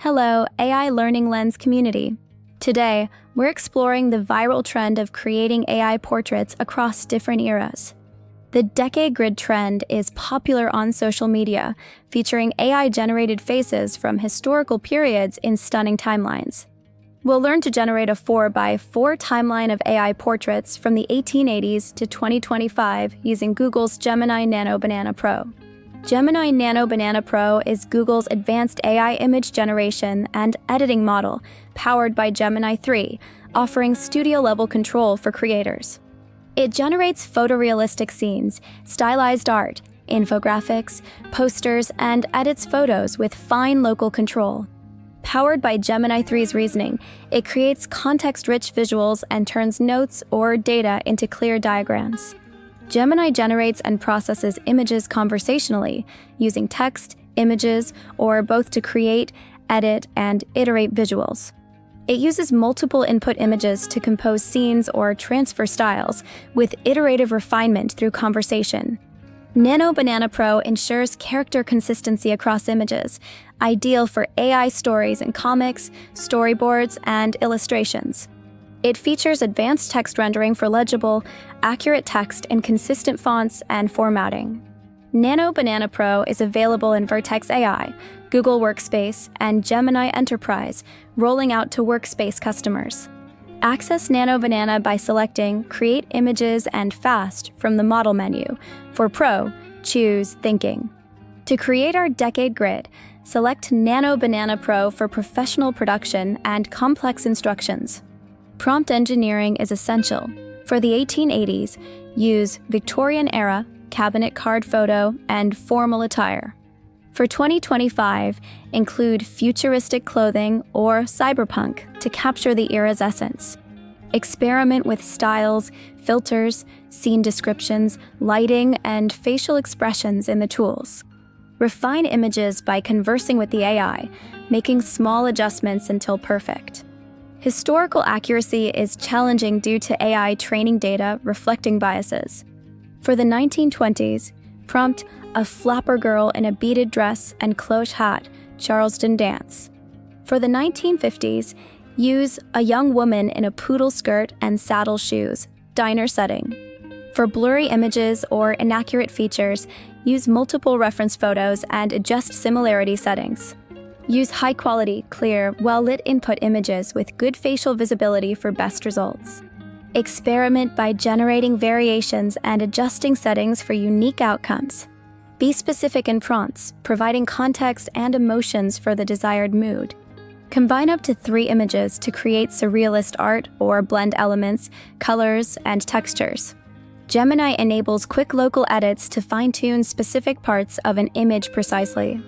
Hello, AI Learning Lens community. Today, we're exploring the viral trend of creating AI portraits across different eras. The decade grid trend is popular on social media, featuring AI-generated faces from historical periods in stunning timelines. We'll learn to generate a 4x4 timeline of AI portraits from the 1880s to 2025 using Google's Gemini Nano Banana Pro. Gemini Nano Banana Pro is Google's advanced AI image generation and editing model, powered by Gemini 3, offering studio-level control for creators. It generates photorealistic scenes, stylized art, infographics, posters, and edits photos with fine local control. Powered by Gemini 3's reasoning, it creates context-rich visuals and turns notes or data into clear diagrams. Gemini generates and processes images conversationally, using text, images, or both to create, edit, and iterate visuals. It uses multiple input images to compose scenes or transfer styles, with iterative refinement through conversation. Nano Banana Pro ensures character consistency across images, ideal for AI stories in comics, storyboards, and illustrations. It features advanced text rendering for legible, accurate text in consistent fonts and formatting. Nano Banana Pro is available in Vertex AI, Google Workspace, and Gemini Enterprise, rolling out to Workspace customers. Access Nano Banana by selecting Create Images and Fast from the Model menu. For Pro, choose Thinking. To create our decade grid, select Nano Banana Pro for professional production and complex instructions. Prompt engineering is essential. For the 1880s, use Victorian-era, cabinet card photo, and formal attire. For 2025, include futuristic clothing or cyberpunk to capture the era's essence. Experiment with styles, filters, scene descriptions, lighting, and facial expressions in the tools. Refine images by conversing with the AI, making small adjustments until perfect. Historical accuracy is challenging due to AI training data reflecting biases. For the 1920s, prompt a flapper girl in a beaded dress and cloche hat, Charleston dance. For the 1950s, use a young woman in a poodle skirt and saddle shoes, diner setting. For blurry images or inaccurate features, use multiple reference photos and adjust similarity settings. Use high-quality, clear, well-lit input images with good facial visibility for best results. Experiment by generating variations and adjusting settings for unique outcomes. Be specific in prompts, providing context and emotions for the desired mood. Combine up to 3 images to create surrealist art or blend elements, colors, and textures. Gemini enables quick local edits to fine-tune specific parts of an image precisely.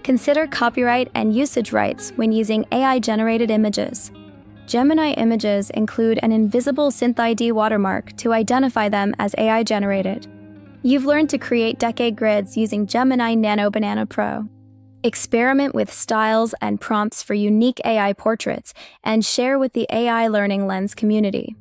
Consider copyright and usage rights when using AI-generated images. Gemini images include an invisible SynthID watermark to identify them as AI-generated. You've learned to create decade grids using Gemini Nano Banana Pro. Experiment with styles and prompts for unique AI portraits and share with the AI Learning Lens community.